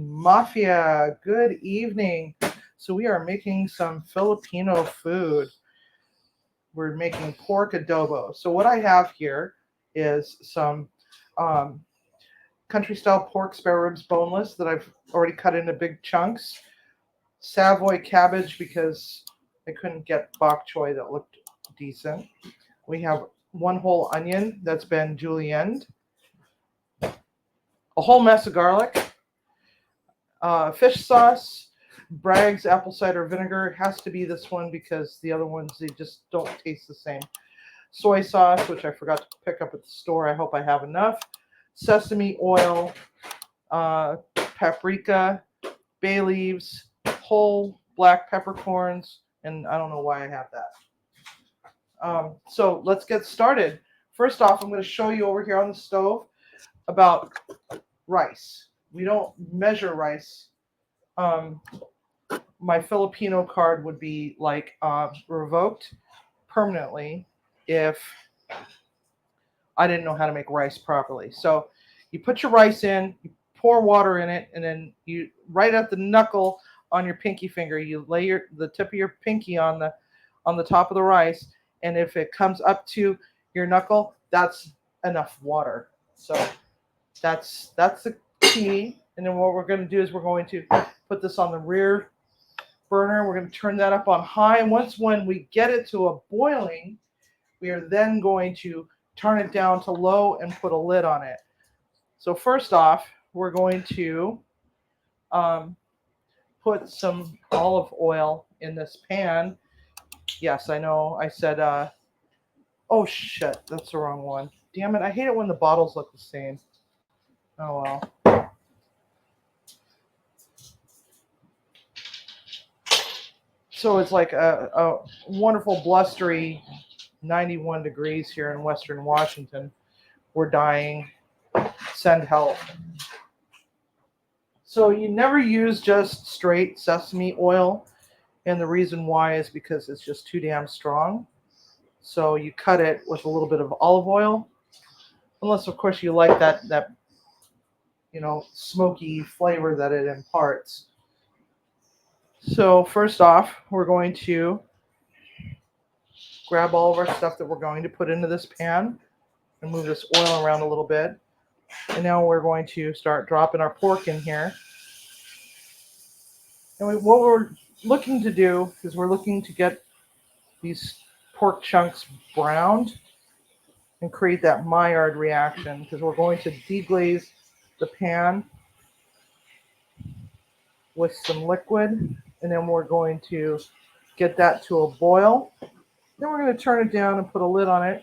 Mafia, good evening. So we are making some Filipino food. We're making pork adobo. So what I have here is some um, country style pork spare ribs boneless that I've already cut into big chunks. Savoy cabbage because I couldn't get bok choy that looked decent. We have one whole onion that's been julienned, a whole mess of garlic, fish sauce, Bragg's apple cider vinegar. It has to be this one because the other ones, they just don't taste the same. Soy sauce, which I forgot to pick up at the store. I hope I have enough. Sesame oil, paprika, bay leaves, whole black peppercorns, and I don't know why I have that. So let's get started. First off, I'm going to show you over here on the stove about rice. We don't measure rice. My Filipino card would be like revoked permanently if I didn't know how to make rice properly. So you put your rice in, you pour water in it, and then you right at the knuckle on your pinky finger, you lay the tip of your pinky on the top of the rice, and if it comes up to your knuckle, that's enough water. So that's the key. And then what we're going to do is we're going to put this on the rear burner. We're going to turn that up on high. When we get it to a boiling, we are then going to turn it down to low and put a lid on it. So first off, we're going to put some olive oil in this pan. Yes, I know I said, oh shit, that's the wrong one. Damn it, I hate it when the bottles look the same. Oh well. So it's like a wonderful blustery 91 degrees here in Western Washington. We're dying. Send help. So you never use just straight sesame oil, and the reason why is because it's just too damn strong. So you cut it with a little bit of olive oil, unless of course you like that smoky flavor that it imparts. So first off, we're going to grab all of our stuff that we're going to put into this pan and move this oil around a little bit. And now we're going to start dropping our pork in here. And what we're looking to do is we're looking to get these pork chunks browned and create that Maillard reaction, because we're going to deglaze the pan with some liquid, and then we're going to get that to a boil. Then we're going to turn it down and put a lid on it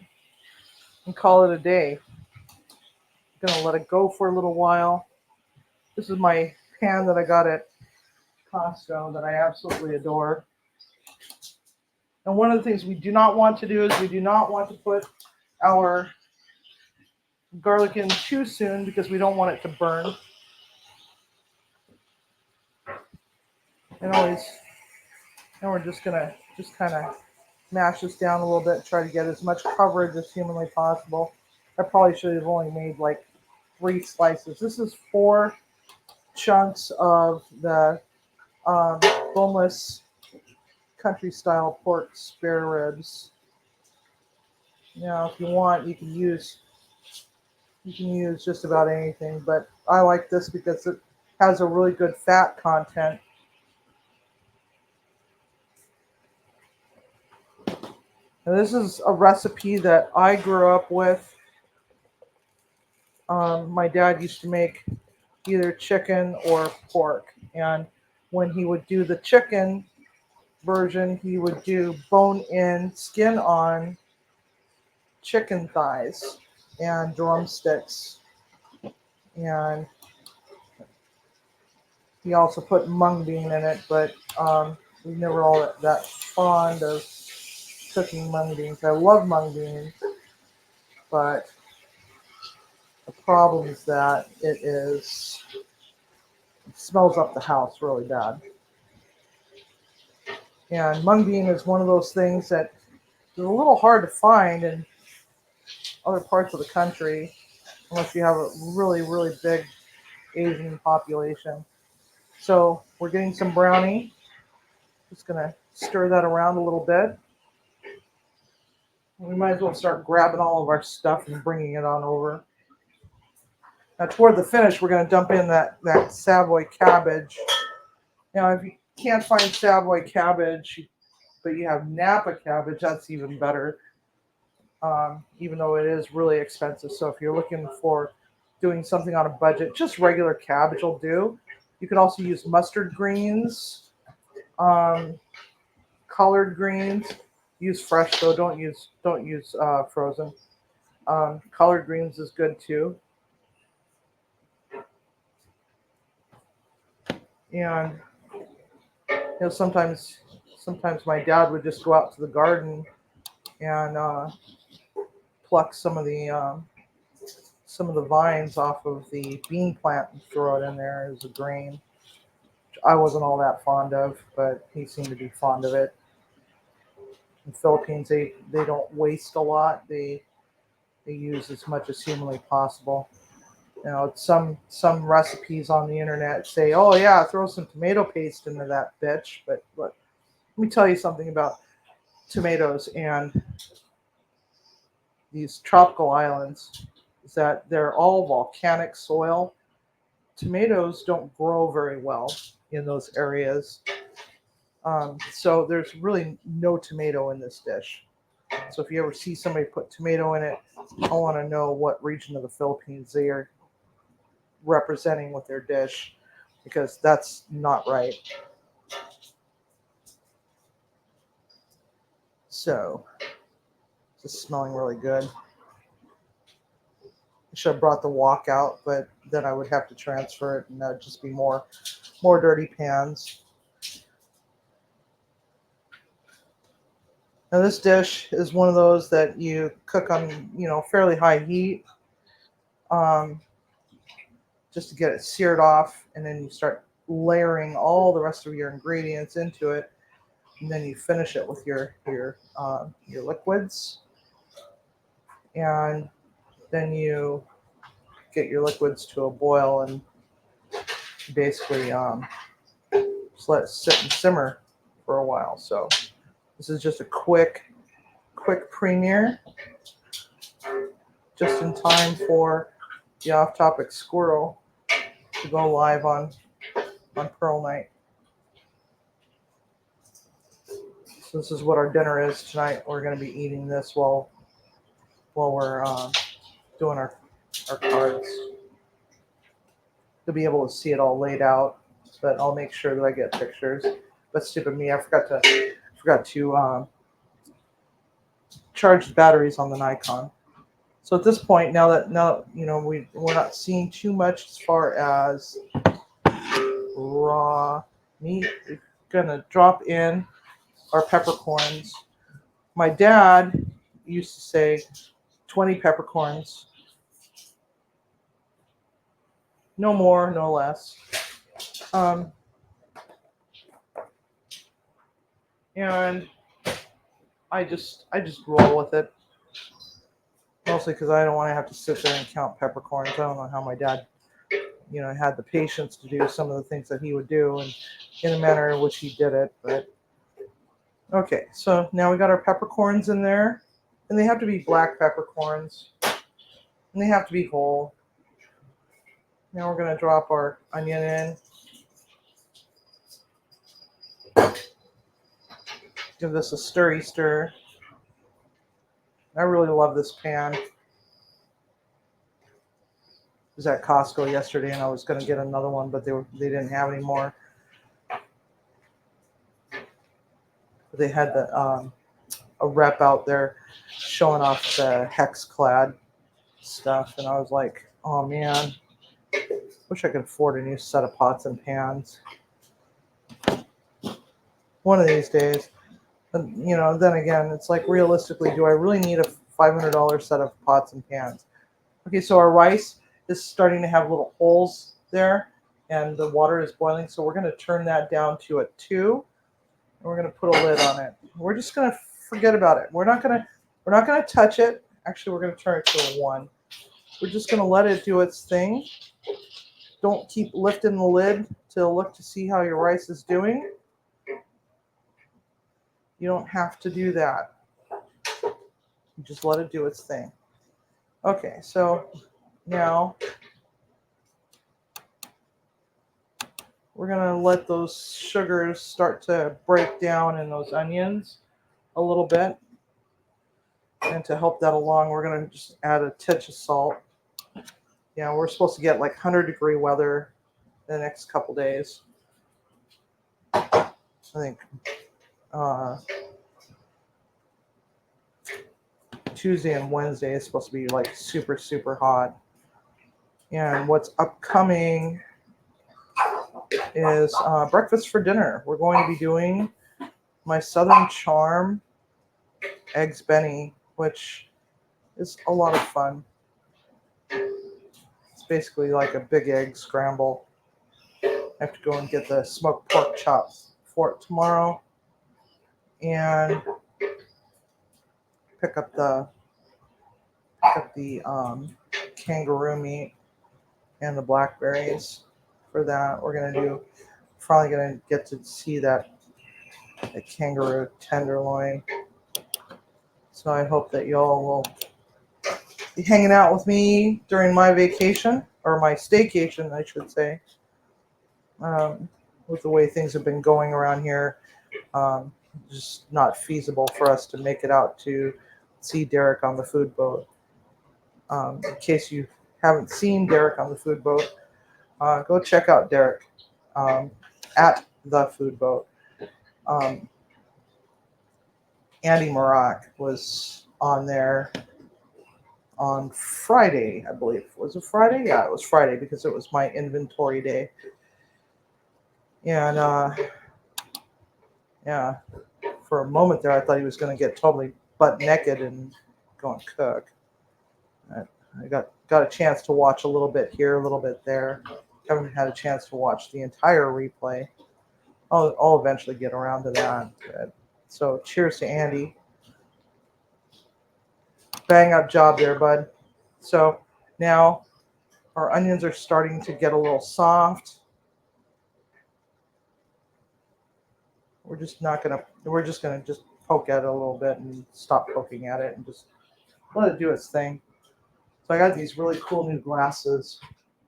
and call it a day. I'm going to let it go for a little while. This is my pan that I got at Costco that I absolutely adore. And one of the things we do not want to do is we do not want to put our garlic in too soon because we don't want it to burn. And we're just gonna kind of mash this down a little bit, try to get as much coverage as humanly possible. I probably should have only made like 3 slices. This is 4 chunks of the boneless country style pork spare ribs. Now, if you want, you can use just about anything, but I like this because it has a really good fat content. And this is a recipe that I grew up with. My dad used to make either chicken or pork, and when he would do the chicken version, he would do bone-in, skin-on chicken thighs and drumsticks, and he also put mung bean in it, but we never all that fond of cooking mung beans. I love mung beans, but the problem is that it smells up the house really bad. And mung bean is one of those things that is a little hard to find in other parts of the country, unless you have a really, really big Asian population. So we're getting some brownie. Just gonna stir that around a little bit. We might as well start grabbing all of our stuff and bringing it on over. Now toward the finish, we're gonna dump in that Savoy cabbage. Now if you can't find Savoy cabbage, but you have Napa cabbage, that's even better. Even though it is really expensive. So if you're looking for doing something on a budget, just regular cabbage will do. You could also use mustard greens, um, collard greens. Use fresh though. Don't use frozen. Collard greens is good too. And sometimes my dad would just go out to the garden and pluck some of the vines off of the bean plant and throw it in there as a grain. Which I wasn't all that fond of, but he seemed to be fond of it. In the Philippines, they don't waste a lot. They use as much as humanly possible. Some recipes on the internet say, "Oh yeah, throw some tomato paste into that bitch." But look, let me tell you something about tomatoes and these tropical islands. Is that they're all volcanic soil. Tomatoes don't grow very well in those areas. So there's really no tomato in this dish. So if you ever see somebody put tomato in it, I want to know what region of the Philippines they are representing with their dish, because that's not right. So this is smelling really good. I should have brought the wok out, but then I would have to transfer it, and that would just be more dirty pans. Now this dish is one of those that you cook on, fairly high heat, um, just to get it seared off, and then you start layering all the rest of your ingredients into it, and then you finish it with your liquids, and then you get your liquids to a boil and basically just let it sit and simmer for a while. So this is just a quick premiere, just in time for the off-topic squirrel to go live on Pearl Night. So this is what our dinner is tonight. We're going to be eating this while we're doing our cards. You'll be able to see it all laid out, but I'll make sure that I get pictures. But stupid me, I forgot to charge the batteries on the Nikon. So at this point, now we're not seeing too much as far as raw meat. We're gonna drop in our peppercorns. My dad used to say 20 peppercorns, no more, no less. And I just roll with it, mostly because I don't want to have to sit there and count peppercorns. I don't know how my dad, had the patience to do some of the things that he would do, and in the manner in which he did it. But okay, so now we got our peppercorns in there, and they have to be black peppercorns, and they have to be whole. Now we're going to drop our onion in. Give this a stir. I really love this pan. I was at Costco yesterday, and I was going to get another one, but they didn't have any more. They had a rep out there showing off the hex-clad stuff, and I was like, oh man, wish I could afford a new set of pots and pans one of these days. And then again, it's like, realistically, do I really need a $500 set of pots and pans? Okay, so our rice is starting to have little holes there, and the water is boiling, so we're going to turn that down to a 2, and we're going to put a lid on it. We're just going to forget about it. We're not going to touch it. Actually, we're going to turn it to a 1. We're just going to let it do its thing. Don't keep lifting the lid to look to see how your rice is doing. You don't have to do that. You just let it do its thing. Okay, so now we're going to let those sugars start to break down in those onions a little bit. And to help that along, we're going to just add a touch of salt. Yeah, we're supposed to get like 100-degree weather the next couple days. I think Tuesday and Wednesday is supposed to be like super, super hot. And what's upcoming is breakfast for dinner. We're going to be doing my Southern Charm Eggs Benny, which is a lot of fun. It's basically like a big egg scramble. I have to go and get the smoked pork chops for it tomorrow. And pick up the kangaroo meat and the blackberries for that. We're probably gonna get to see that kangaroo tenderloin. So I hope that y'all will be hanging out with me during my vacation, or my staycation, I should say. With the way things have been going around here, just not feasible for us to make it out to see Derek on the food boat. In case you haven't seen Derek on the food boat, go check out Derek at the food boat. Andy Marak was on there on Friday, I believe. Was it Friday? Yeah, it was Friday because it was my inventory day. And yeah, for a moment there, I thought he was going to get totally butt naked and go and cook. I got a chance to watch a little bit here, a little bit there. Haven't had a chance to watch the entire replay. I'll eventually get around to that. So cheers to Andy. Bang up job there, bud. So now our onions are starting to get a little soft. We're just gonna poke at it a little bit and stop poking at it and just let it do its thing. So I got these really cool new glasses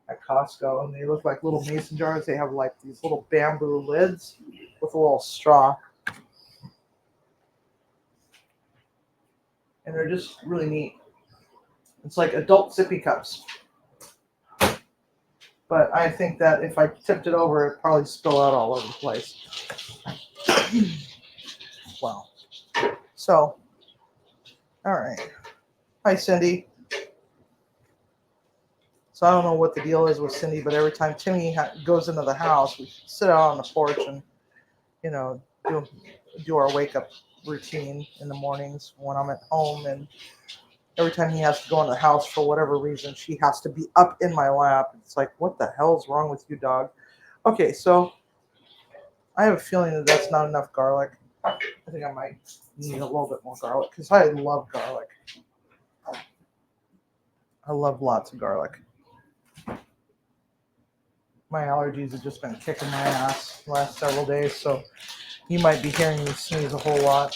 at Costco, and they look like little mason jars. They have like these little bamboo lids with a little straw. And they're just really neat. It's like adult sippy cups. But I think that if I tipped it over, it'd probably spill out all over the place. Wow. So, all right. Hi, Cindy. So I don't know what the deal is with Cindy, but every time Timmy goes into the house, we sit out on the porch and, do our wake up routine in the mornings when I'm at home. And every time he has to go in the house for whatever reason, she has to be up in my lap. It's like, what the hell's wrong with you, dog? Okay, so I have a feeling that that's not enough garlic. I think I might need a little bit more garlic because I love garlic. I love lots of garlic. My allergies have just been kicking my ass the last several days, so you might be hearing me sneeze a whole lot.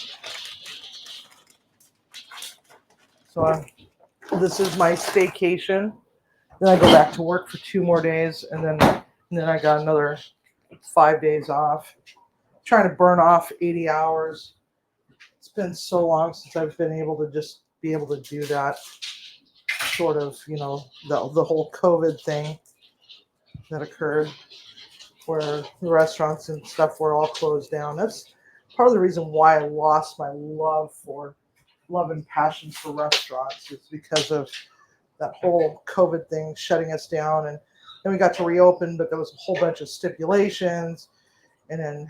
So this is my staycation. Then I go back to work for 2 more days, and then I got another 5 days off. Trying to burn off 80 hours. It's been so long since I've been able to just be able to do that. Sort of, the whole COVID thing that occurred, where the restaurants and stuff were all closed down. That's part of the reason why I lost my love and passion for restaurants, is because of that whole COVID thing shutting us down. And then we got to reopen, but there was a whole bunch of stipulations. And then,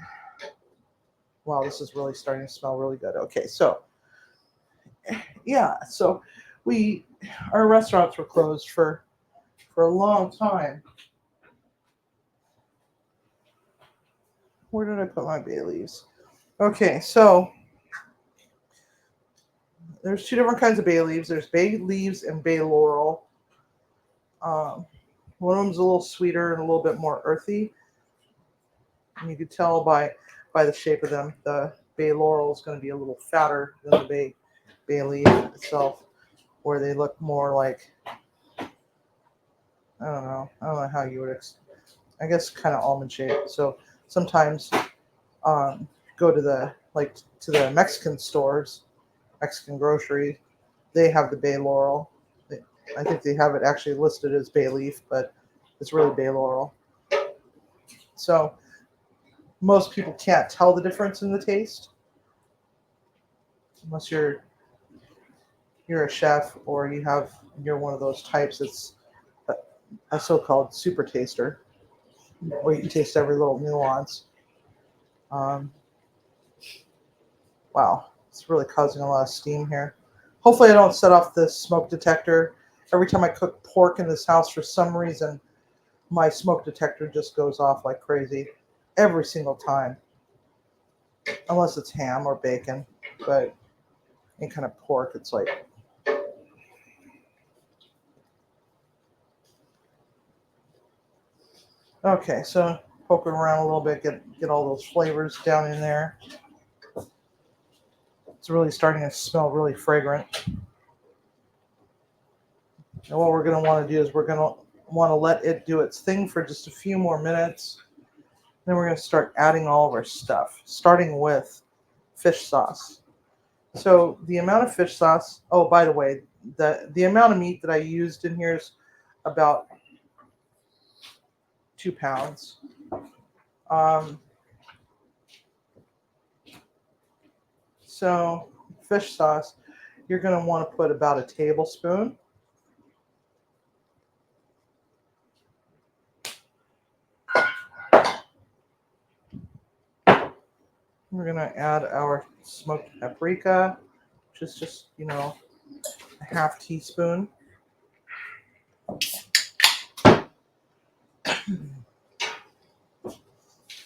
wow, this is really starting to smell really good. Okay, so yeah, so our restaurants were closed for a long time. Where did I put my bay leaves? Okay, so there's 2 different kinds of bay leaves. There's bay leaves and bay laurel. One of them's a little sweeter and a little bit more earthy. And you could tell by the shape of them, the bay laurel is going to be a little fatter than the bay leaf itself, where they look more like, I don't know how you would, I guess kind of almond shaped. So sometimes go to the Mexican stores, Mexican grocery, they have the bay laurel. I think they have it actually listed as bay leaf, but it's really bay laurel. So most people can't tell the difference in the taste unless you're a chef or you're one of those types that's a so-called super taster, where you can taste every little nuance. Um, wow, it's really causing a lot of steam here. Hopefully I don't set off the smoke detector. Every time I cook pork in this house, for some reason, my smoke detector just goes off like crazy every single time, unless it's ham or bacon. But any kind of pork, it's like, okay, so poke it around a little bit, get all those flavors down in there. It's really starting to smell really fragrant. And what we're going to want to do is we're going to want to let it do its thing for just a few more minutes. Then we're going to start adding all of our stuff, starting with fish sauce. So the amount of fish sauce, oh, by the way, the amount of meat that I used in here is about 2 pounds. So fish sauce, you're going to want to put about a tablespoon. We're going to add our smoked paprika, which is just, a half teaspoon.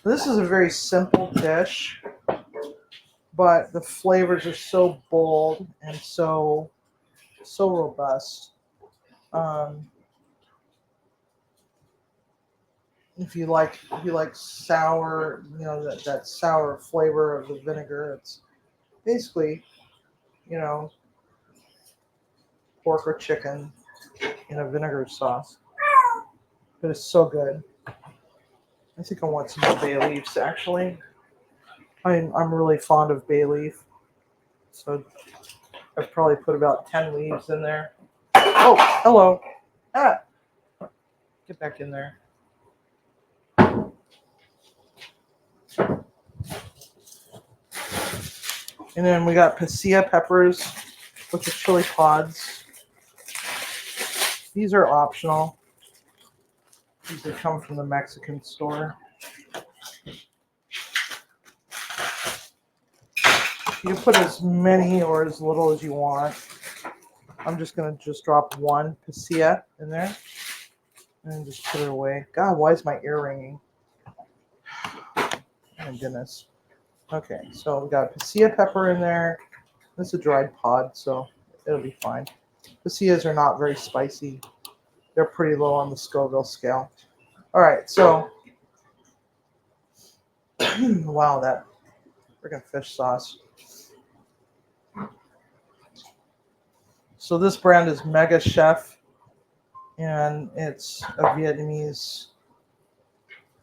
This is a very simple dish, but the flavors are so bold and so robust. If you like sour, that sour flavor of the vinegar, it's basically, you know, pork or chicken in a vinegar sauce. But it's so good. I think I want some more bay leaves, actually. I'm really fond of bay leaf. So I've probably put about 10 leaves in there. Oh, hello. Ah, get back in there. And then we got pasilla peppers with the chili pods. These are optional. These come from the Mexican store. You can put as many or as little as you want. I'm just going to drop one pasilla in there and just put it away. God, why is my ear ringing? Oh my goodness. Okay, so we got pasilla pepper in there. This is a dried pod, so it'll be fine. Pasillas are not very spicy. They're pretty low on the Scoville scale. All right, so wow, that freaking fish sauce. So this brand is Mega Chef, and it's a Vietnamese.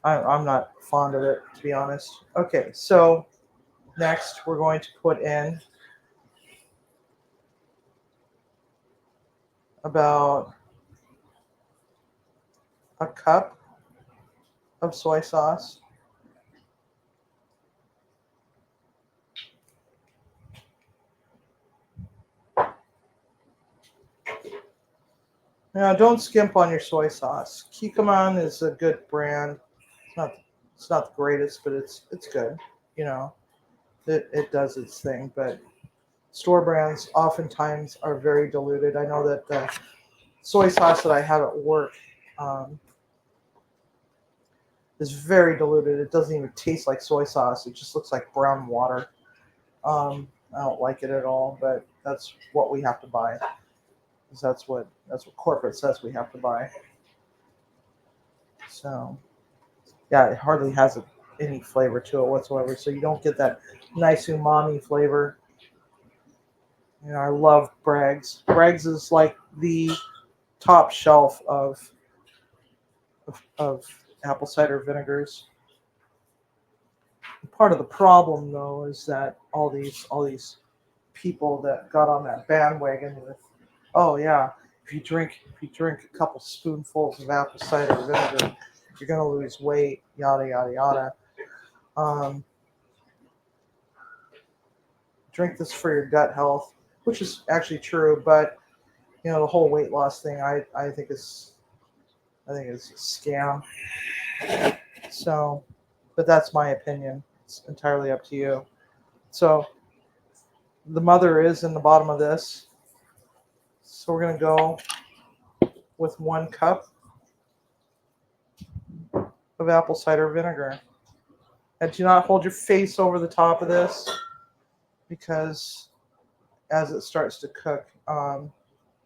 I'm not fond of it, to be honest. Okay, so next we're going to put in about a cup of soy sauce. Now, don't skimp on your soy sauce. Kikkoman is a good brand. It's not the greatest, but it's good. You know, it does its thing. But store brands oftentimes are very diluted. I know that the soy sauce that I have at work is very diluted. It doesn't even taste like soy sauce. It just looks like brown water. I don't like it at all, but that's what we have to buy. Because that's what corporate says we have to buy. So, yeah, it hardly has any flavor to it whatsoever. So you don't get that nice umami flavor. You know, I love Bragg's. Bragg's is like the top shelf of apple cider vinegars. Part of the problem, though, is that all these people that got on that bandwagon with, oh yeah, if you drink a couple spoonfuls of apple cider vinegar, you're gonna lose weight, yada yada yada. Um, Drink this for your gut health, which is actually true, but you know the whole weight loss thing, I think is a scam. So, but that's my opinion. It's entirely up to you. So the mother is in the bottom of this. So we're gonna go with 1 cup of apple cider vinegar. And do not hold your face over the top of this because as it starts to cook,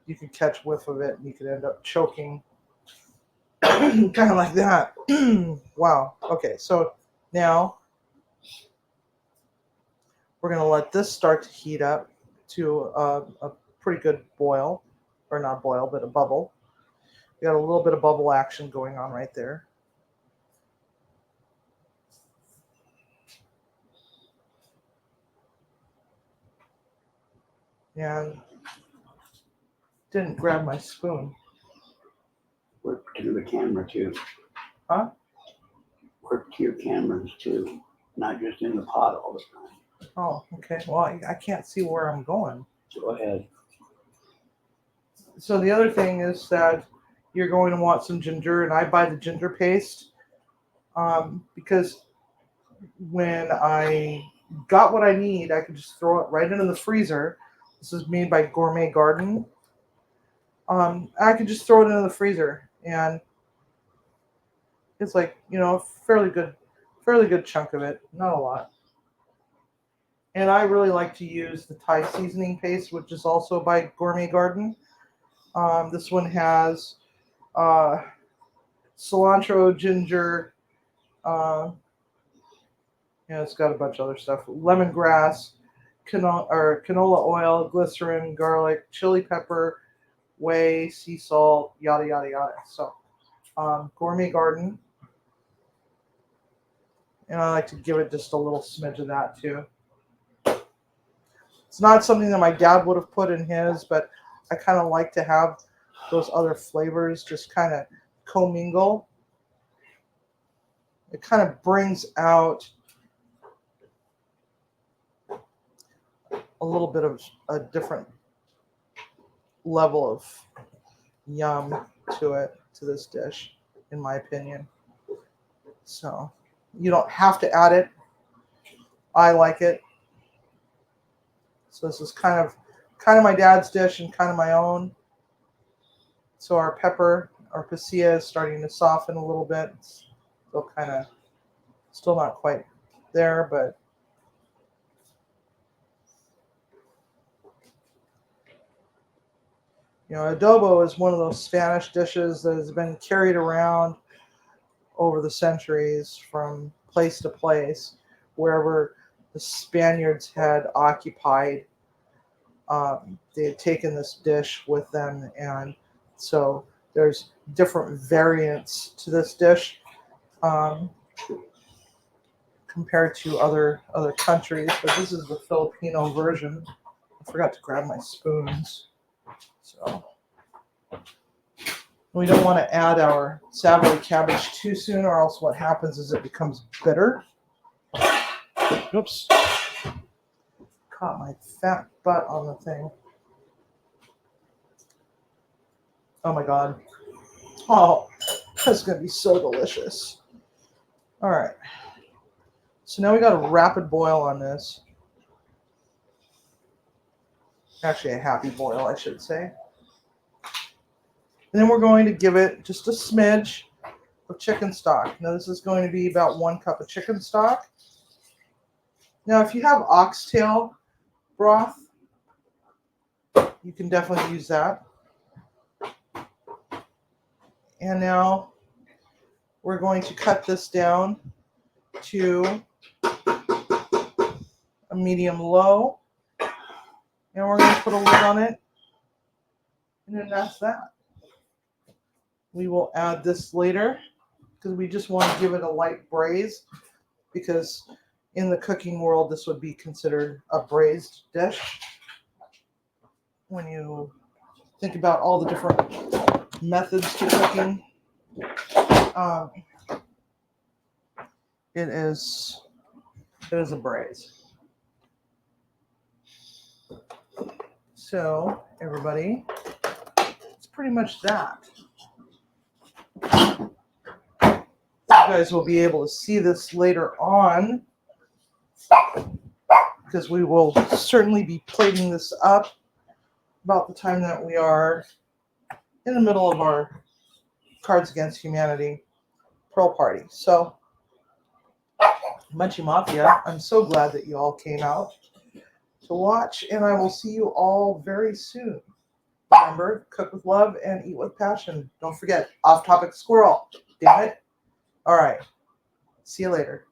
you can catch whiff of it and you could end up choking, kind of like that. Wow. Okay, so now we're going to let this start to heat up to a pretty good boil, or not boil, but a bubble. We got a little bit of bubble action going on right there. And didn't grab my spoon. Work to the camera too. Huh? Work to your cameras too, not just in the pot all the time. Oh, okay. Well, I can't see where I'm going. Go ahead. So the other thing is that you're going to want some ginger, and I buy the ginger paste because when I got what I need, I could just throw it right into the freezer. This is made by Gourmet Garden. I could just throw it into the freezer, and it's like, you know, fairly good chunk of it, not a lot. And I really like to use the Thai seasoning paste, which is also by Gourmet Garden. This one has uh, cilantro, ginger, uh, it's got a bunch of other stuff: lemongrass, canola oil, glycerin, garlic, chili pepper, whey, sea salt, yada yada yada. So, Gourmet Garden, and I like to give it just a little smidge of that too. It's not something that my dad would have put in his, but I kind of like to have those other flavors just kind of commingle. It kind of brings out a little bit of a different level of yum to this dish, in my opinion. So you don't have to add it. I like it. So this is kind of my dad's dish and kind of my own. So our pasilla is starting to soften a little bit. It's still not quite there, but you know, adobo is one of those Spanish dishes that has been carried around over the centuries from place to place, wherever the Spaniards had occupied. They had taken this dish with them, and so there's different variants to this dish compared to other countries. But this is the Filipino version. I forgot to grab my spoons, so we don't want to add our Savoy cabbage too soon, or else what happens is it becomes bitter. Oops. Caught my fat butt on the thing. Oh my god. Oh, that's going to be so delicious. All right. So now we got a rapid boil on this. Actually, a happy boil, I should say. And then we're going to give it just a smidge of chicken stock. Now this is going to be about 1 cup of chicken stock. Now if you have oxtail broth, you can definitely use that. And now we're going to cut this down to a medium low. And we're going to put a lid on it. And then that's that. We will add this later because we just want to give it a light braise, because in the cooking world, this would be considered a braised dish. When you think about all the different methods to cooking, it is a braise. So everybody, it's pretty much that. You guys will be able to see this later on, because we will certainly be plating this up about the time that we are in the middle of our Cards Against Humanity Pearl Party. So, Munchie Mafia, I'm so glad that you all came out to watch, and I will see you all very soon. Remember, cook with love and eat with passion. Don't forget, off-topic squirrel. Damn it. All right. See you later.